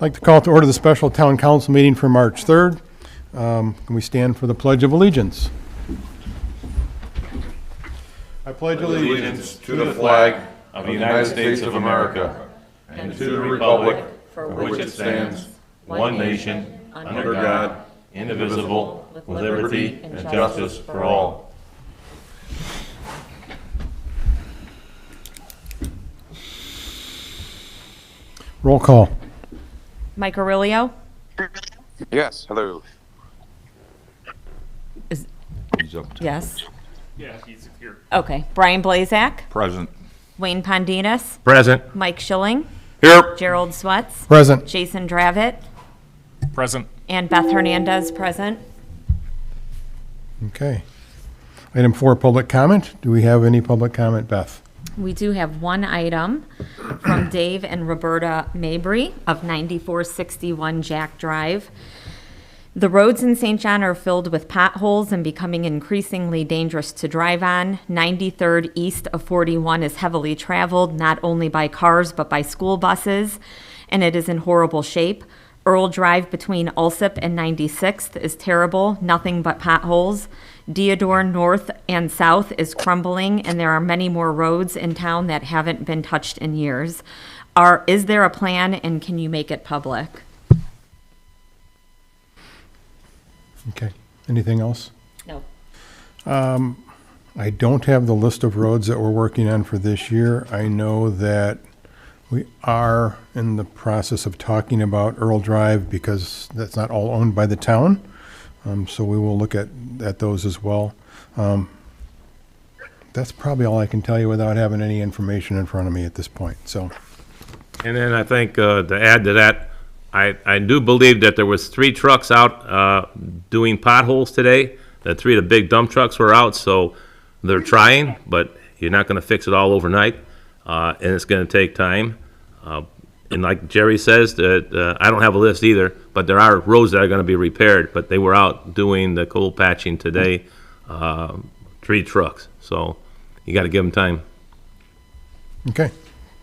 I'd like to call to order the special town council meeting for March 3rd. Can we stand for the Pledge of Allegiance? I pledge allegiance to the flag of the United States of America and to the republic for which it stands, one nation, under God, indivisible, with liberty and justice for all. Roll call. Mike Aurelio? Yes, hello. Yes. Yeah, he's here. Okay. Brian Blazak? Present. Wayne Pondinas? Present. Mike Schilling? Here. Gerald Swetz? Present. Jason Dravitt? Present. And Beth Hernandez, present. Okay. Item 4, public comment. Do we have any public comment, Beth? We do have one item from Dave and Roberta Mabry of 9461 Jack Drive. The roads in St. John are filled with potholes and becoming increasingly dangerous to drive on. 93rd east of 41 is heavily traveled, not only by cars, but by school buses, and it is in horrible shape. Earl Drive between Alsip and 96th is terrible, nothing but potholes. Deodore north and south is crumbling, and there are many more roads in town that haven't been touched in years. Is there a plan, and can you make it public? Okay. Anything else? No. I don't have the list of roads that we're working on for this year. I know that we are in the process of talking about Earl Drive because that's not all owned by the town. So we will look at those as well. That's probably all I can tell you without having any information in front of me at this point. So, And then I think to add to that, I do believe that there was 3 trucks out doing potholes today. The 3 of the big dump trucks were out, so they're trying, but you're not going to fix it all overnight, and it's going to take time. And like Jerry says, that I don't have a list either, but there are roads that are going to be repaired, but they were out doing the coal patching today, 3 trucks. So you got to give them time. okay.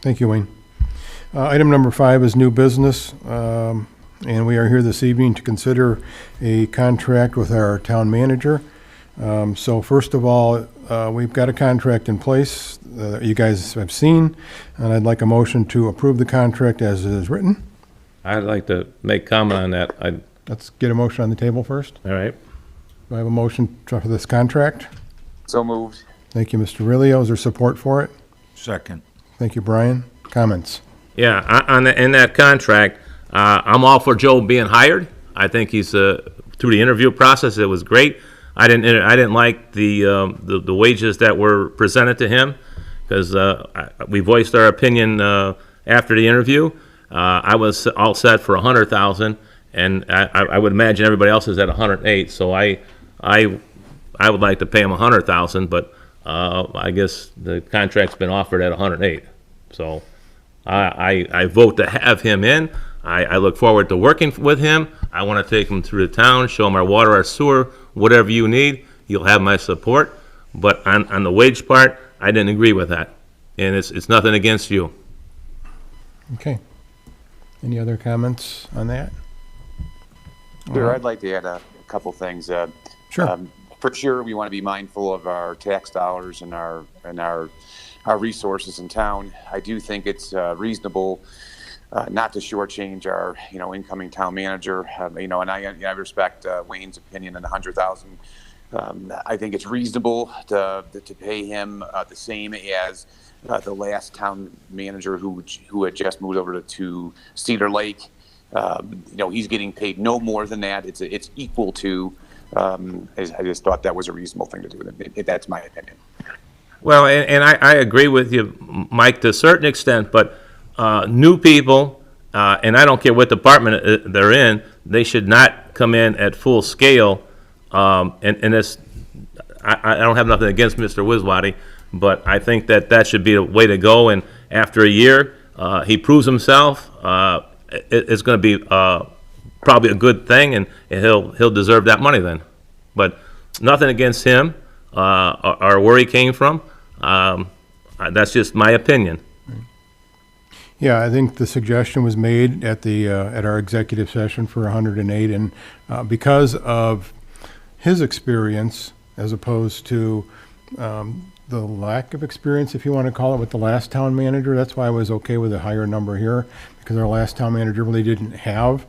Thank you, Wayne. Item number 5 is new business, and we are here this evening to consider a contract with our town manager. So first of all, we've got a contract in place that you guys have seen, and I'd like a motion to approve the contract as it is written. I'd like to make comment on that. Let's get a motion on the table first. All right. Do I have a motion for this contract? So moved. Thank you, Mr. Rilio. Is there support for it? Second. Thank you, Brian. Comments? Yeah, in that contract, I'm all for Joe being hired. I think he's through the interview process, it was great. I didn't like the wages that were presented to him because we voiced our opinion after the interview. I was all set for $100,000, and I would imagine everybody else is at $108,000. So I would like to pay him $100,000, but I guess the contract's been offered at $108,000. So I vote to have him in. I look forward to working with him. I want to take him through the town, show him our water, our sewer, whatever you need. You'll have my support. But on the wage part, I didn't agree with that. And it's nothing against you. Okay. Any other comments on that? Sure, I'd like to add a couple things. Sure. For sure, we want to be mindful of our tax dollars and our resources in town. I do think it's reasonable not to shortchange our incoming town manager. And I respect Wayne's opinion on the $100,000. I think it's reasonable to pay him the same as the last town manager who had just moved over to Cedar Lake. He's getting paid no more than that. It's equal to. I just thought that was a reasonable thing to do. That's my opinion. Well, and I agree with you, Mike, to a certain extent, but new people, and I don't care what department they're in, they should not come in at full scale. And this, I don't have nothing against Mr. Wiswati, but I think that should be a way to go. And after a year, he proves himself. It's going to be probably a good thing, and he'll deserve that money then. But nothing against him or where he came from. That's just my opinion. Yeah, I think the suggestion was made at the, at our executive session for 108, and because of his experience, as opposed to the lack of experience, if you want to call it, with the last town manager, that's why I was okay with a higher number here, because our last town manager really didn't have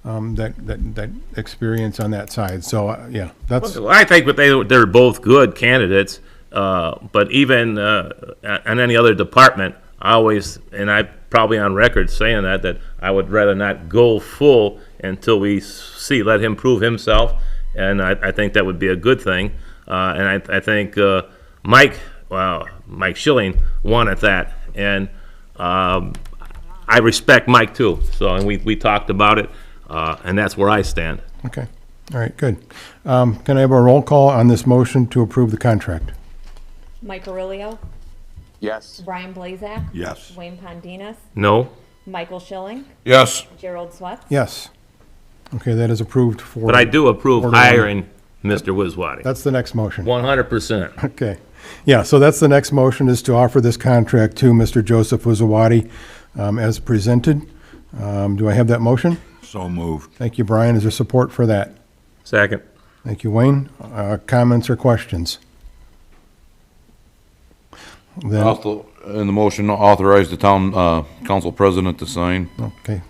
that experience on that side. So, yeah, that's, Well, I think they're both good candidates, but even in any other department, I always, and I probably on record saying that I would rather not go full until we let him prove himself, and I think that would be a good thing. And I think Mike Schilling wanted that, and I respect Mike too. So, and we talked about it, and that's where I stand. okay. All right, good. Can I have a roll call on this motion to approve the contract? Mike Aurelio. Yes. Brian Blazak. Yes. Wayne Pondinas. No? Michael Schilling. Yes. Gerald Swatz. Yes. Okay, that is approved for. But I do approve 4-1. hiring Mr. Wiswati. That's the next motion. 100%. Okay. Yeah, so that's the next motion, is to offer this contract to Mr. Joseph Wizawati as presented. Do I have that motion? So moved. Thank you, Brian. Is there support for that? Second. Thank you, Wayne. Comments or questions? Then, Also, in the motion, authorize the town council president to sign. okay.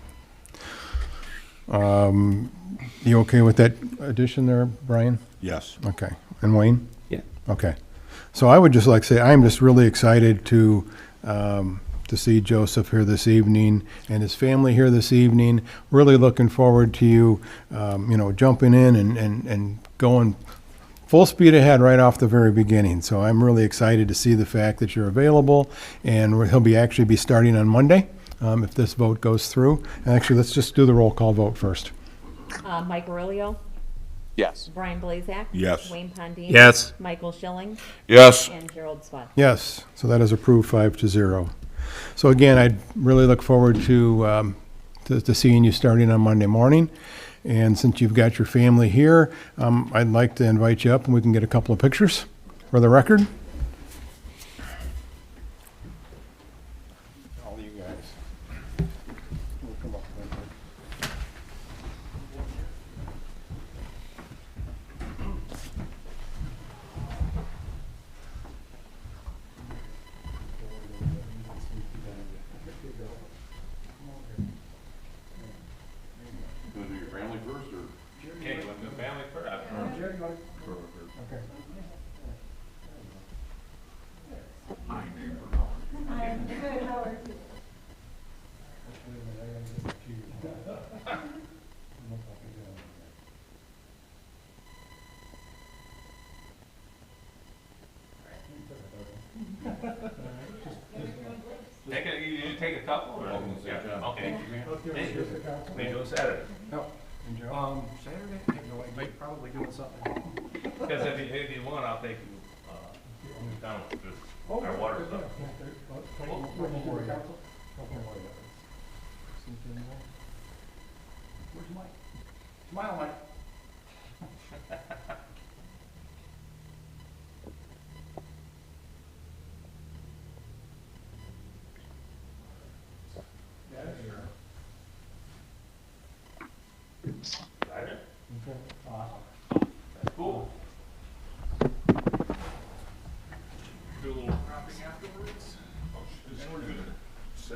You okay with that addition there, Brian? Yes. Okay. And Wayne? Yeah. Okay. So I would just like to say, I'm just really excited to see Joseph here this evening and his family here this evening. Really looking forward to you, jumping in and going full speed ahead right off the very beginning. So I'm really excited to see the fact that you're available, and he'll actually be starting on Monday if this vote goes through. And actually, let's just do the roll call vote first. Mike Aurelio. Yes. Brian Blazak. Yes. Wayne Pondinas. Yes. Michael Schilling. Yes. And Gerald Swatz. Yes, so that is approved 5-0. So again, I'd really look forward to seeing you starting on Monday morning. And since you've got your family here, I'd like to invite you up and we can get a couple of pictures for the record. All you guys. We'll come up with that. Gonna do your family first, or? Okay, you want the family first? You take a couple, or? Yeah, okay. May do it Saturday. Saturday? I have no idea. Probably doing something. Because if you want, I'll take you down with this, our water stuff. Where's Mike? Smile, Mike. Cool. Do a little cropping afterwards? Say,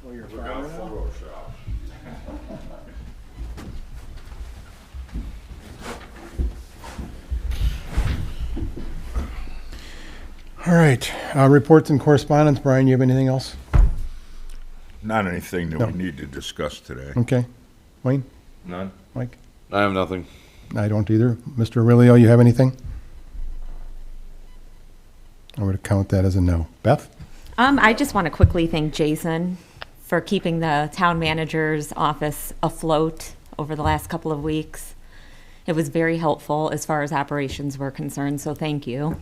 Well, you're look out Photoshop. All right, reports and correspondence. Brian, you have anything else? Not anything that No. we need to discuss today. Okay. Wayne? None. Mike? I have nothing. I don't either. Mr. Aurelio, you have anything? I'm going to count that as a no. Beth? I just want to quickly thank Jason for keeping the town manager's office afloat over the last couple of weeks. It was very helpful as far as operations were concerned, so thank you.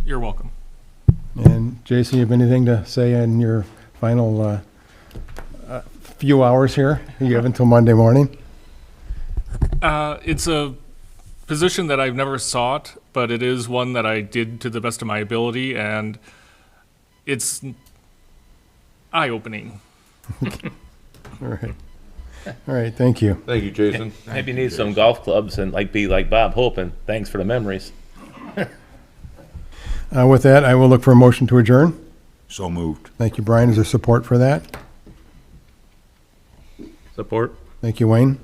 You're welcome. And Jason, you have anything to say in your final few hours here? You have until Monday morning? It's a position that I've never sought, but it is one that I did to the best of my ability, and it's eye-opening. All right. All right, thank you. Thank you, Jason. Maybe you need some golf clubs and be like Bob Hope, and thanks for the memories. With that, I will look for a motion to adjourn. So moved. Thank you, Brian. Is there support for that? Support? Thank you, Wayne.